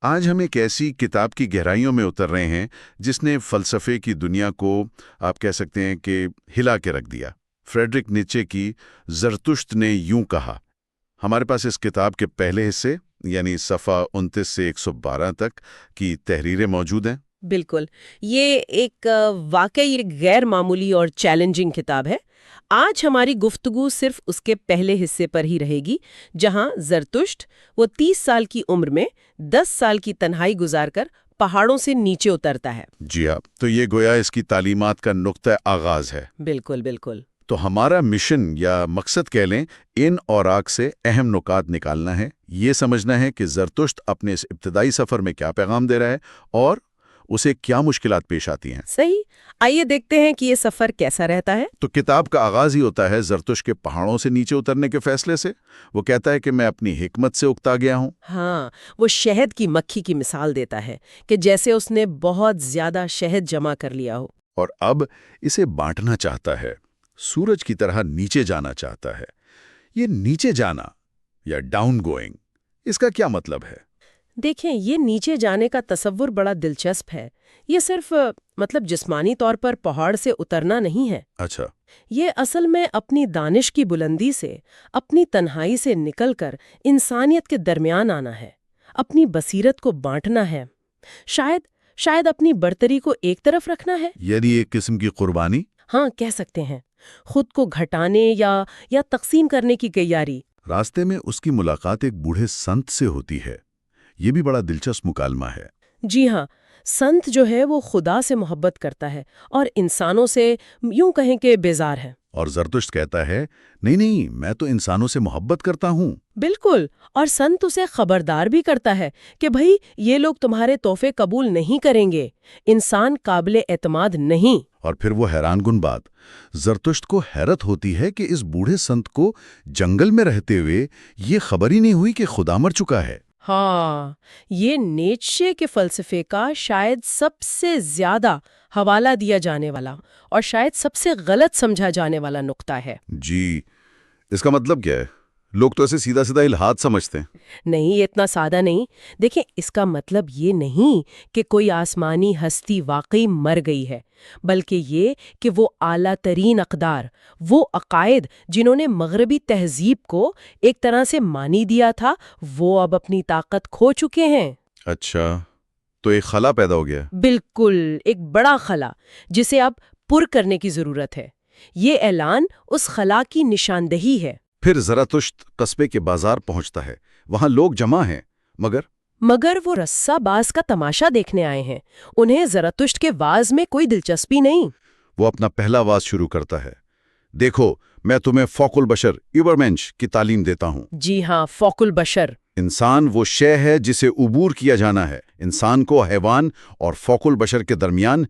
آج ہم ایک ایسی کتاب کی گہرائیوں میں اتر رہے ہیں جس نے فلسفے کی دنیا کو آپ کہہ سکتے ہیں کہ ہلا کے رکھ دیا۔ فریڈرک نیچے کی زرتشت نے یوں کہا۔ ہمارے پاس اس کتاب کے پہلے حصے یعنی صفحہ 29 سے 112 تک کی تحریریں موجود ہیں۔ بالکل، یہ ایک واقعی غیر معمولی اور چیلنجنگ کتاب ہے۔ آج ہماری گفتگو صرف اس کے پہلے حصے پر ہی رہے گی، جہاں زرتشت وہ 30 سال کی عمر میں 10 سال کی تنہائی گزار کر پہاڑوں سے نیچے اترتا ہے۔ جی ہاں، تو یہ گویا اس کی تعلیمات کا نقطہ آغاز ہے۔ بالکل بالکل۔ تو ہمارا مشن یا مقصد کہہ لیں، ان اوراق سے اہم نکات نکالنا ہے، یہ سمجھنا ہے کہ زرتشت اپنے اس ابتدائی سفر میں کیا پیغام دے رہا ہے اور اسے کیا مشکلات پیش آتی ہیں۔ صحیح، آئیے دیکھتے ہیں کہ یہ سفر کیسا رہتا ہے۔ تو کتاب کا آغاز ہی ہوتا ہے زرتشت کے پہاڑوں سے نیچے اترنے کے فیصلے سے۔ وہ کہتا ہے کہ میں اپنی حکمت سے اکتا گیا ہوں۔ ہاں، وہ شہد کی مکھی کی مثال دیتا ہے کہ جیسے اس نے بہت زیادہ شہد جمع کر لیا ہو اور اب اسے بانٹنا چاہتا ہے، سورج کی طرح نیچے جانا چاہتا ہے۔ یہ نیچے جانا یا ڈاؤن گوئنگ، اس کا کیا مطلب ہے؟ دیکھیں، یہ نیچے جانے کا تصور بڑا دلچسپ ہے۔ یہ صرف جسمانی طور پر پہاڑ سے اترنا نہیں ہے۔ اچھا، یہ اصل میں اپنی دانش کی بلندی سے، اپنی تنہائی سے نکل کر انسانیت کے درمیان آنا ہے، اپنی بصیرت کو بانٹنا ہے، شاید اپنی برتری کو ایک طرف رکھنا ہے۔ یعنی ایک قسم کی قربانی؟ ہاں، کہہ سکتے ہیں، خود کو گھٹانے یا تقسیم کرنے کی تیاری۔ راستے میں اس کی ملاقات ایک بوڑھے سنت سے ہوتی ہے۔ یہ بھی بڑا دلچسپ مکالمہ ہے۔ جی ہاں، سنت جو ہے وہ خدا سے محبت کرتا ہے اور انسانوں سے یوں کہیں کہ بیزار ہے۔ اور زرتشت کہتا ہے، نہیں، میں تو انسانوں سے محبت کرتا ہوں۔ بالکل، اور سنت اسے خبردار بھی کرتا ہے کہ بھئی یہ لوگ تمہارے تحفے قبول نہیں کریں گے، انسان قابل اعتماد نہیں۔ اور پھر وہ حیران کن بات، زرتشت کو حیرت ہوتی ہے کہ اس بوڑھے سنت کو جنگل میں رہتے ہوئے یہ خبر ہی نہیں ہوئی کہ خدا مر چکا ہے۔ ہاں، یہ نیچشے کے فلسفے کا شاید سب سے زیادہ حوالہ دیا جانے والا اور شاید سب سے غلط سمجھا جانے والا نقطہ ہے۔ جی، اس کا مطلب کیا ہے؟ لوگ تو اسے سیدھا الحاد سمجھتے ہیں۔ نہیں، یہ اتنا سادہ نہیں۔ دیکھیں، اس کا مطلب یہ نہیں کہ کوئی آسمانی ہستی واقعی مر گئی ہے، بلکہ یہ کہ وہ اعلیٰ ترین اقدار، وہ عقائد جنہوں نے مغربی تہذیب کو ایک طرح سے مانی دیا تھا، وہ اب اپنی طاقت کھو چکے ہیں۔ اچھا، تو ایک خلا پیدا ہو گیا۔ بالکل، ایک بڑا خلا جسے اب پر کرنے کی ضرورت ہے۔ یہ اعلان اس خلا کی نشاندہی ہے۔ پھر زرتشت قصبے کے بازار پہنچتا ہے، وہاں لوگ جمع ہیں، مگر وہ رسہ باز کا تماشا دیکھنے آئے ہیں۔ انہیں زرتشت کے واز میں کوئی دلچسپی نہیں۔ وہ اپنا پہلا واز شروع کرتا ہے، دیکھو میں تمہیں فوق البشر ایبرمنش کی تعلیم دیتا ہوں۔ جی ہاں، فوق البشر۔ انسان وہ شے ہے جسے عبور کیا جانا ہے۔ انسان کو حیوان اور فوق البشر کے درمیان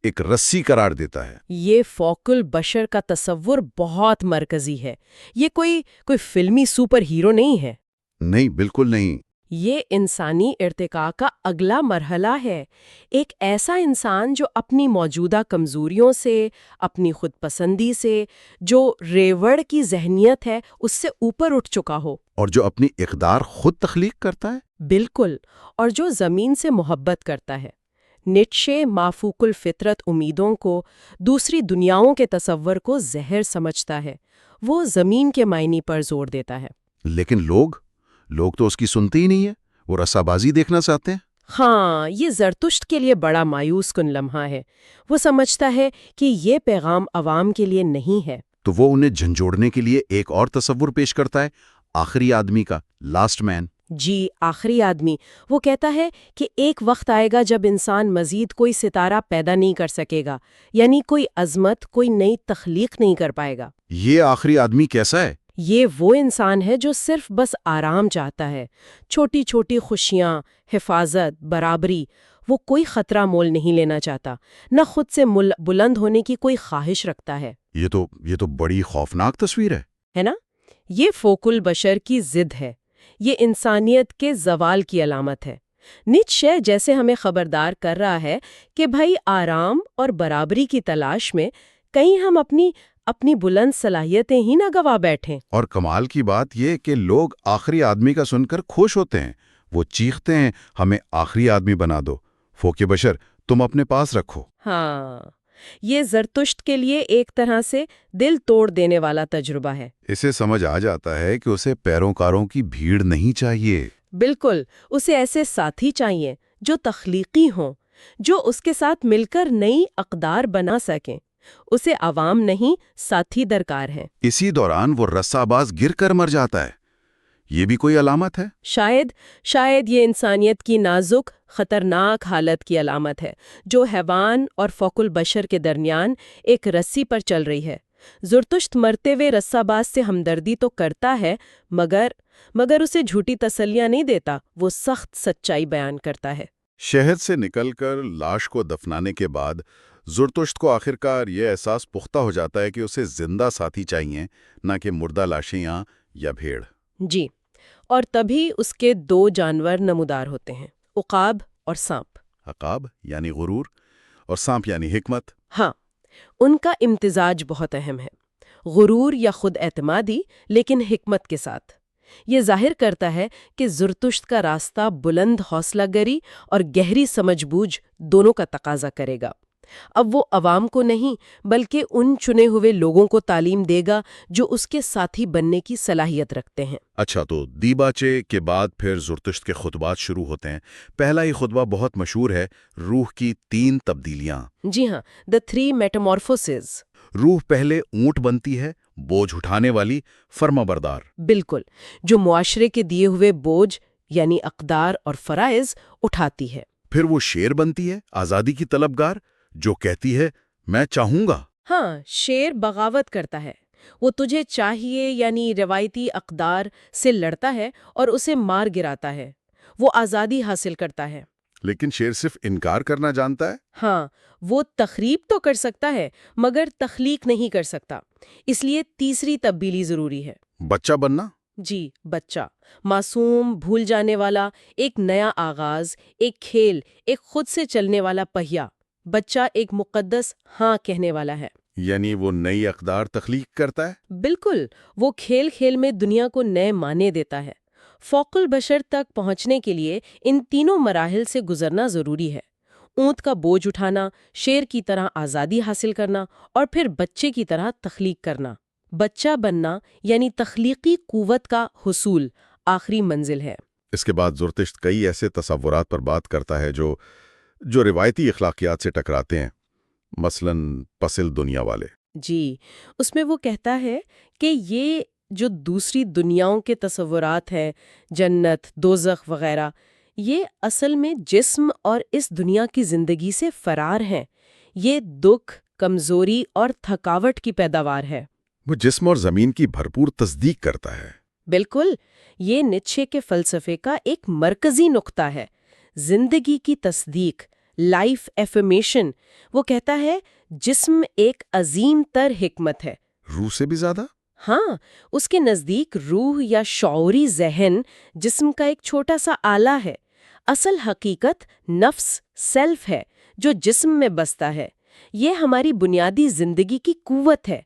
ایک رسی قرار دیتا ہے۔ یہ فوق البشر کا تصور بہت مرکزی ہے۔ یہ کوئی فلمی سپر ہیرو نہیں ہے۔ نہیں، بالکل نہیں۔ یہ انسانی ارتقاء کا اگلا مرحلہ ہے۔ ایک ایسا انسان جو اپنی موجودہ کمزوریوں سے، اپنی خود پسندی سے، جو ریوڑ کی ذہنیت ہے، اس سے اوپر اٹھ چکا ہو۔ اور جو اپنی اقدار خود تخلیق کرتا ہے۔ بالکل، اور جو زمین سے محبت کرتا ہے۔ نیچشے مافوق الفطرت امیدوں کو، دوسری دنیاؤں کے تصور کو زہر سمجھتا ہے۔ وہ زمین کے معنی پر زور دیتا ہے۔ لیکن لوگ تو اس کی سنتے ہی نہیں ہے، وہ رسہ بازی دیکھنا چاہتے ہیں۔ ہاں، یہ زرتشت کے لیے بڑا مایوس کن لمحہ ہے۔ وہ سمجھتا ہے کہ یہ پیغام عوام کے لیے نہیں ہے۔ تو وہ انہیں جھنجھوڑنے کے لیے ایک اور تصور پیش کرتا ہے، آخری آدمی کا، لاسٹ مین۔ جی، آخری آدمی۔ وہ کہتا ہے کہ ایک وقت آئے گا جب انسان مزید کوئی ستارہ پیدا نہیں کر سکے گا، یعنی کوئی عظمت، کوئی نئی تخلیق نہیں کر پائے گا۔ یہ آخری آدمی کیسا ہے؟ یہ وہ انسان ہے جو صرف بس آرام چاہتا ہے، چھوٹی چھوٹی خوشیاں، حفاظت، برابری۔ وہ کوئی خطرہ مول نہیں لینا چاہتا، نہ خود سے بلند ہونے کی کوئی خواہش رکھتا ہے۔ یہ تو بڑی خوفناک تصویر ہے نا؟ یہ فوق البشر کی ضد ہے، یہ انسانیت کے زوال کی علامت ہے۔ نیچشے جیسے ہمیں خبردار کر رہا ہے کہ بھائی آرام اور برابری کی تلاش میں کہیں ہم اپنی بلند صلاحیتیں ہی نہ گوا بیٹھیں۔ اور کمال کی بات یہ کہ لوگ آخری آدمی کا سن کر خوش ہوتے ہیں، وہ چیختے ہیں ہمیں آخری آدمی بنا دو، فوق بشر تم اپنے پاس رکھو۔ ہاں، یہ زرتشت کے لیے ایک طرح سے دل توڑ دینے والا تجربہ ہے۔ اسے سمجھ آ جاتا ہے کہ اسے پیروکاروں کی بھیڑ نہیں چاہیے۔ بالکل، اسے ایسے ساتھی چاہیے جو تخلیقی ہوں، جو اس کے ساتھ مل کر نئی اقدار بنا سکیں۔ اسے عوام نہیں، ساتھی درکار ہیں۔ اسی دوران وہ رسہ باز گر کر مر جاتا ہے، یہ بھی کوئی علامت ہے؟ شاید یہ انسانیت کی نازک، خطرناک حالت کی علامت ہے، جو حیوان اور فوق البشر کے درمیان ایک رسی پر چل رہی ہے۔ زرتشت مرتے ہوئے رسہ باز سے ہمدردی تو کرتا ہے، مگر اسے جھوٹی تسلیاں نہیں دیتا، وہ سخت سچائی بیان کرتا ہے۔ شہر سے نکل کر لاش کو دفنانے کے بعد زرتشت کو آخرکار یہ احساس پختہ ہو جاتا ہے کہ اسے زندہ ساتھی چاہیے، نہ کہ مردہ لاشیں یا بھیڑ۔ جی، اور تبھی اس کے دو جانور نمودار ہوتے ہیں، عقاب اور سانپ۔ عقاب یعنی غرور اور سانپ یعنی حکمت۔ ہاں، ان کا امتزاج بہت اہم ہے، غرور یا خود اعتمادی لیکن حکمت کے ساتھ۔ یہ ظاہر کرتا ہے کہ زرتشت کا راستہ بلند حوصلہ گری اور گہری سمجھ بوجھ دونوں کا تقاضا کرے گا۔ اب وہ عوام کو نہیں بلکہ ان چنے ہوئے لوگوں کو تعلیم دے گا جو اس کے ساتھی بننے کی صلاحیت رکھتے ہیں۔ اچھا، تو دیباچے کے بعد پھر زرتشت کے خطبات شروع ہوتے ہیں۔ پہلا ہی خطبہ بہت مشہور ہے، روح کی 3 تبدیلیاں۔ جی ہاں، The 3 Metamorphoses۔ روح پہلے اونٹ بنتی ہے، بوجھ اٹھانے والی، فرما بردار۔ بالکل، جو معاشرے کے دیے ہوئے بوجھ یعنی اقدار اور فرائض اٹھاتی ہے۔ پھر وہ شیر بنتی ہے، آزادی کی طلبگار، جو کہتی ہے میں چاہوں گا۔ ہاں، شیر بغاوت کرتا ہے، وہ تجھے چاہیے یعنی روایتی اقدار سے لڑتا ہے اور اسے مار گراتا ہے، وہ آزادی حاصل کرتا ہے۔ لیکن شیر صرف انکار کرنا جانتا ہے۔ ہاں، وہ تخریب تو کر سکتا ہے مگر تخلیق نہیں کر سکتا، اس لیے تیسری تبدیلی ضروری ہے۔ بچہ بننا؟ جی، بچہ، معصوم، بھول جانے والا، ایک نیا آغاز، ایک کھیل، ایک خود سے چلنے والا پہیہ۔ بچہ ایک مقدس ہاں کہنے والا ہے۔ یعنی وہ نئی اقدار تخلیق کرتا ہے۔ بالکل، وہ کھیل کھیل میں دنیا کو نئے معنی دیتا ہے۔ فوق البشر تک پہنچنے کے لیے ان تینوں مراحل سے گزرنا ضروری ہے، اونٹ کا بوجھ اٹھانا، شیر کی طرح آزادی حاصل کرنا اور پھر بچے کی طرح تخلیق کرنا۔ بچہ بننا یعنی تخلیقی قوت کا حصول آخری منزل ہے۔ اس کے بعد زرتشت کئی ایسے تصورات پر بات کرتا ہے جو روایتی اخلاقیات سے ٹکراتے ہیں، مثلا پسل دنیا والے۔ جی، اس میں وہ کہتا ہے کہ یہ جو دوسری دنیاؤں کے تصورات ہیں، جنت، دوزخ وغیرہ، یہ اصل میں جسم اور اس دنیا کی زندگی سے فرار ہیں۔ یہ دکھ، کمزوری اور تھکاوٹ کی پیداوار ہے۔ وہ جسم اور زمین کی بھرپور تصدیق کرتا ہے۔ بالکل، یہ نیچے کے فلسفے کا ایک مرکزی نقطہ ہے، زندگی کی تصدیق، لائف ایفرمیشن۔ وہ کہتا ہے جسم ایک عظیم تر حکمت ہے۔ روح سے بھی زیادہ؟ ہاں، اس کے نزدیک روح یا شعوری ذہن جسم کا ایک چھوٹا سا آلہ ہے۔ اصل حقیقت نفس، سیلف ہے جو جسم میں بستا ہے۔ یہ ہماری بنیادی زندگی کی قوت ہے۔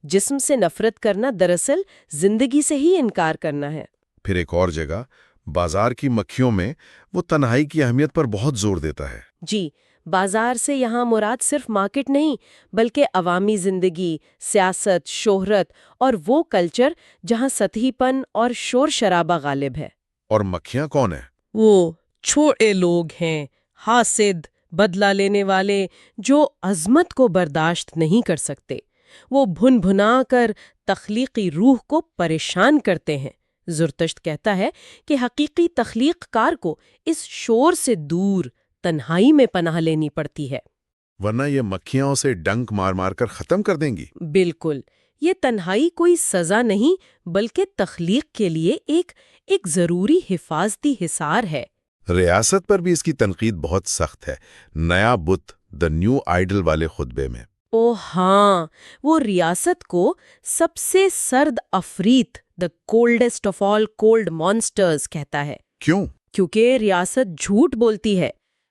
جسم سے نفرت کرنا دراصل زندگی سے ہی انکار کرنا ہے۔ پھر ایک اور جگہ بازار کی مکھیوں میں وہ تنہائی کی اہمیت پر بہت زور دیتا ہے۔ جی، بازار سے یہاں مراد صرف مارکیٹ نہیں بلکہ عوامی زندگی، سیاست، شہرت اور وہ کلچر جہاں سطحی پن اور شور شرابہ غالب ہے۔ اور مکھیاں کون ہیں؟ وہ چھوٹے لوگ ہیں، حاسد، بدلہ لینے والے، جو عظمت کو برداشت نہیں کر سکتے۔ وہ بھن بھنا کر تخلیقی روح کو پریشان کرتے ہیں۔ زرتشت کہتا ہے کہ حقیقی تخلیق کار کو اس شور سے دور تنہائی میں پناہ لینی پڑتی ہے، ورنہ یہ مکھیاں اسے ڈنک مار مار کر ختم کر دیں گی۔ بالکل، یہ تنہائی کوئی سزا نہیں بلکہ تخلیق کے لیے ایک ضروری حفاظتی حصار ہے۔ ریاست پر بھی اس کی تنقید بہت سخت ہے، نیا بت دا نیو آئیڈل والے خطبے میں۔ او ہاں، وہ ریاست کو سب سے سرد افریت، دا coldest of all cold monsters کہتا ہے۔ کیوں؟ کیونکہ ریاست جھوٹ بولتی ہے،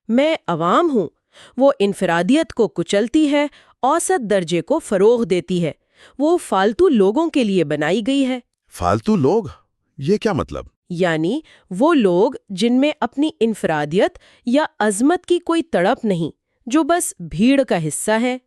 میں عوام ہوں۔ وہ انفرادیت کو کچلتی ہے، اوسط درجے کو فروغ دیتی ہے۔ وہ فالتو لوگوں کے لیے بنائی گئی ہے۔ فالتو لوگ؟ یہ کیا مطلب؟ یعنی وہ لوگ جن میں اپنی انفرادیت یا عظمت کی کوئی تڑپ نہیں، جو بس بھیڑ کا حصہ ہے۔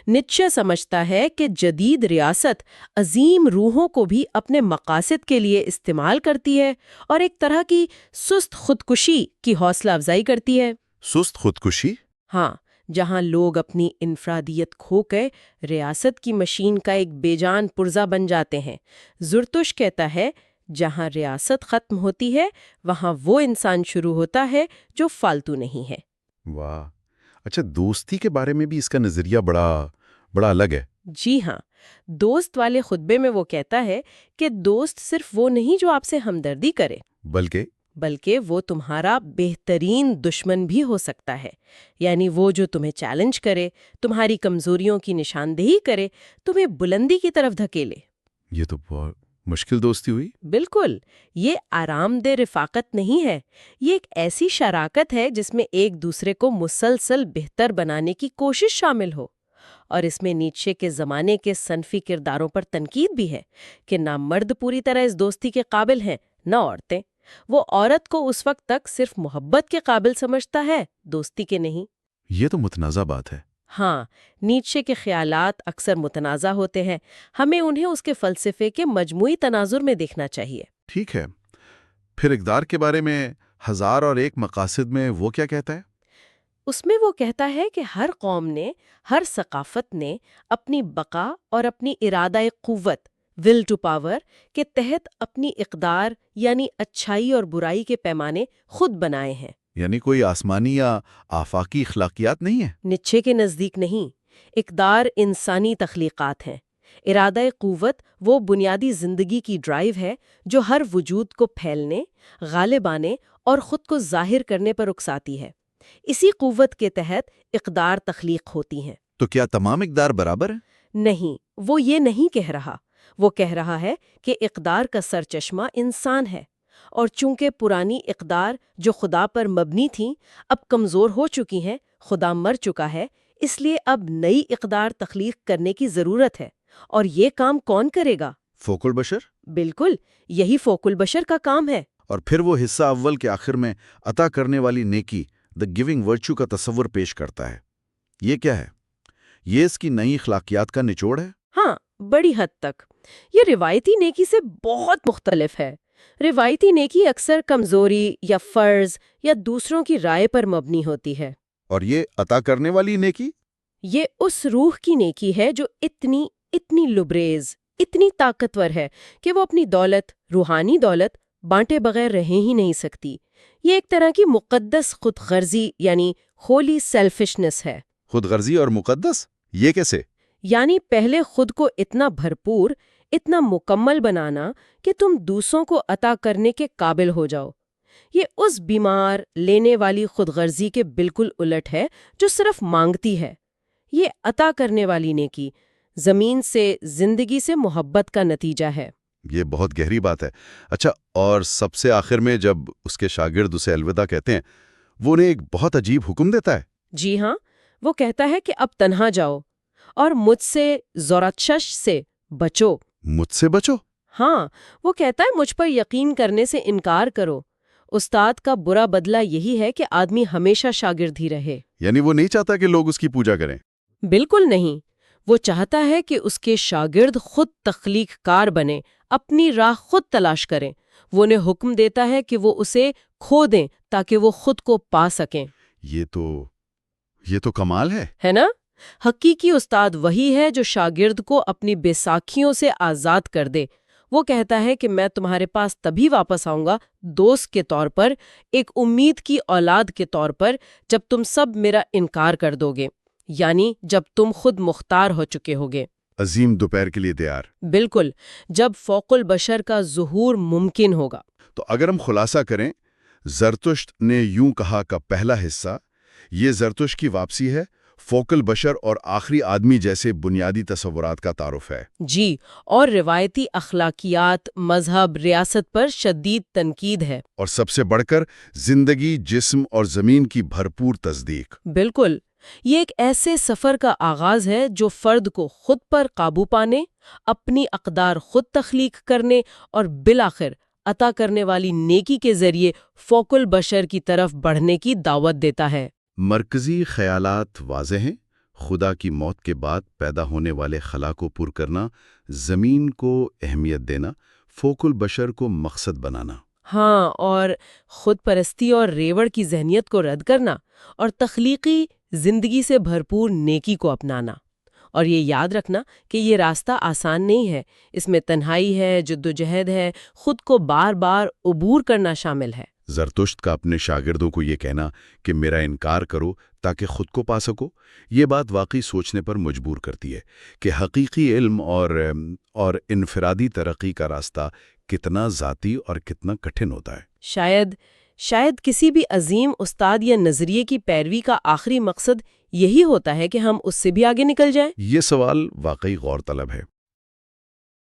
نیچے سمجھتا ہے کہ جدید ریاست عظیم روحوں کو بھی اپنے مقاصد کے لیے استعمال کرتی ہے اور ایک طرح کی سست خودکشی کی حوصلہ افزائی کرتی ہے۔ سست خودکشی؟ ہاں، جہاں لوگ اپنی انفرادیت کھو کے ریاست کی مشین کا ایک بے جان پرزہ بن جاتے ہیں۔ زرتش کہتا ہے جہاں ریاست ختم ہوتی ہے وہاں وہ انسان شروع ہوتا ہے جو فالتو نہیں ہے۔ واہ! اچھا، دوستی کے بارے میں بھی اس کا نظریہ بڑا الگ ہے۔ جی ہاں، دوست والے خطبے میں وہ کہتا ہے کہ دوست صرف وہ نہیں جو آپ سے ہمدردی کرے، بلکہ وہ تمہارا بہترین دشمن بھی ہو سکتا ہے۔ یعنی وہ جو تمہیں چیلنج کرے، تمہاری کمزوریوں کی نشاندہی کرے، تمہیں بلندی کی طرف دھکیلے۔ یہ تو بہت مشکل دوستی ہوئی۔ بالکل، یہ آرام دہ رفاقت نہیں ہے، یہ ایک ایسی شراکت ہے جس میں ایک دوسرے کو مسلسل بہتر بنانے کی کوشش شامل ہو۔ اور اس میں نیچے کے زمانے کے صنفی کرداروں پر تنقید بھی ہے کہ نہ مرد پوری طرح اس دوستی کے قابل ہیں، نہ عورتیں۔ وہ عورت کو اس وقت تک صرف محبت کے قابل سمجھتا ہے، دوستی کے نہیں۔ یہ تو متنازع بات ہے۔ ہاں، نیچے کے خیالات اکثر متنازع ہوتے ہیں، ہمیں انہیں اس کے فلسفے کے مجموعی تناظر میں دیکھنا چاہیے۔ ٹھیک ہے، پھر اقدار کے بارے میں 1001 مقاصد میں وہ کیا کہتا ہے؟ اس میں وہ کہتا ہے کہ ہر قوم نے، ہر ثقافت نے اپنی بقا اور اپنی ارادہ قوت ول ٹو پاور کے تحت اپنی اقدار یعنی اچھائی اور برائی کے پیمانے خود بنائے ہیں۔ یعنی کوئی آسمانی یا آفاقی اخلاقیات نہیں ہے؟ نیچے کے نزدیک نہیں، اقدار انسانی تخلیقات ہیں۔ ارادہ قوت وہ بنیادی زندگی کی ڈرائیو ہے جو ہر وجود کو پھیلنے، غالب آنے اور خود کو ظاہر کرنے پر اکساتی ہے۔ اسی قوت کے تحت اقدار تخلیق ہوتی ہیں۔ تو کیا تمام اقدار برابر ہیں؟ نہیں، وہ یہ نہیں کہہ رہا۔ وہ کہہ رہا ہے کہ اقدار کا سرچشمہ انسان ہے، اور چونکہ پرانی اقدار جو خدا پر مبنی تھیں اب کمزور ہو چکی ہیں، خدا مر چکا ہے، اس لیے اب نئی اقدار تخلیق کرنے کی ضرورت ہے۔ اور یہ کام کون کرے گا؟ فوق البشر؟ بالکل، یہی فوق البشر کا کام ہے۔ اور پھر وہ حصہ اول کے آخر میں عطا کرنے والی نیکی، the giving virtue کا تصور پیش کرتا ہے۔ یہ کیا ہے؟ یہ اس کی نئی اخلاقیات کا نچوڑ ہے؟ ہاں، بڑی حد تک۔ یہ روایتی نیکی سے بہت مختلف ہے۔ روایتی نیکی اکثر کمزوری یا فرض یا دوسروں کی رائے پر مبنی ہوتی ہے۔ اور یہ عطا کرنے والی نیکی؟ یہ اس روح کی نیکی ہے جو اتنی لبریز، اتنی طاقتور ہے کہ وہ اپنی دولت، روحانی دولت، بانٹے بغیر رہ ہی نہیں سکتی۔ یہ ایک طرح کی مقدس خود غرضی یعنی ہولی سیلفشنس ہے۔ خود غرضی اور مقدس؟ یہ کیسے؟ یعنی پہلے خود کو اتنا بھرپور، اتنا مکمل بنانا کہ تم دوسروں کو عطا کرنے کے قابل ہو جاؤ۔ یہ اس بیمار لینے والی خود غرضی کے بالکل الٹ ہے جو صرف مانگتی ہے۔ یہ عطا کرنے والی نیکی زمین سے، زندگی سے محبت کا نتیجہ ہے۔ یہ بہت گہری بات ہے۔ اچھا، اور سب سے آخر میں جب اس کے شاگرد اسے الوداع کہتے ہیں، وہ انہیں ایک بہت عجیب حکم دیتا ہے۔ جی ہاں، وہ کہتا ہے کہ اب تنہا جاؤ اور مجھ سے، زوراتشش سے بچو۔ مجھ سے بچو؟ ہاں، وہ کہتا ہے مجھ پر یقین کرنے سے انکار کرو۔ استاد کا برا بدلہ یہی ہے کہ آدمی ہمیشہ شاگرد ہی رہے۔ یعنی وہ نہیں چاہتا کہ لوگ اس کی پوجا کریں؟ بالکل نہیں، وہ چاہتا ہے کہ اس کے شاگرد خود تخلیق کار بنے، اپنی راہ خود تلاش کریں۔ وہ انہیں حکم دیتا ہے کہ وہ اسے کھو دیں تاکہ وہ خود کو پا سکیں۔ یہ تو کمال ہے نا؟ حقیقی استاد وہی ہے جو شاگرد کو اپنی بیساکھیوں سے آزاد کر دے۔ وہ کہتا ہے کہ میں تمہارے پاس تبھی واپس آؤں گا، دوست کے طور پر، ایک امید کی اولاد کے طور پر، جب تم سب میرا انکار کر دو گے، یعنی جب تم خود مختار ہو چکے ہوگے۔ عظیم دوپہر کے لیے تیار۔ بالکل، جب فوق البشر کا ظہور ممکن ہوگا۔ تو اگر ہم خلاصہ کریں، زرتشت نے یوں کہا کا پہلا حصہ، یہ زرتشت کی واپسی ہے، فوق البشر اور آخری آدمی جیسے بنیادی تصورات کا تعارف ہے۔ جی، اور روایتی اخلاقیات، مذہب، ریاست پر شدید تنقید ہے۔ اور سب سے بڑھ کر زندگی، جسم اور زمین کی بھرپور تصدیق۔ بالکل، یہ ایک ایسے سفر کا آغاز ہے جو فرد کو خود پر قابو پانے، اپنی اقدار خود تخلیق کرنے اور بالآخر عطا کرنے والی نیکی کے ذریعے فوق البشر کی طرف بڑھنے کی دعوت دیتا ہے۔ مرکزی خیالات واضح ہیں، خدا کی موت کے بعد پیدا ہونے والے خلا کو پر کرنا، زمین کو اہمیت دینا، فوق البشر کو مقصد بنانا۔ ہاں، اور خود پرستی اور ریوڑ کی ذہنیت کو رد کرنا اور تخلیقی زندگی سے بھرپور نیکی کو اپنانا۔ اور یہ یاد رکھنا کہ یہ راستہ آسان نہیں ہے، اس میں تنہائی ہے، جدوجہد ہے، خود کو بار بار عبور کرنا شامل ہے۔ زرتشت کا اپنے شاگردوں کو یہ کہنا کہ میرا انکار کرو تاکہ خود کو پا سکو، یہ بات واقعی سوچنے پر مجبور کرتی ہے کہ حقیقی علم اور انفرادی ترقی کا راستہ کتنا ذاتی اور کتنا کٹھن ہوتا ہے۔ شاید کسی بھی عظیم استاد یا نظریے کی پیروی کا آخری مقصد یہی ہوتا ہے کہ ہم اس سے بھی آگے نکل جائیں۔ یہ سوال واقعی غور طلب ہے۔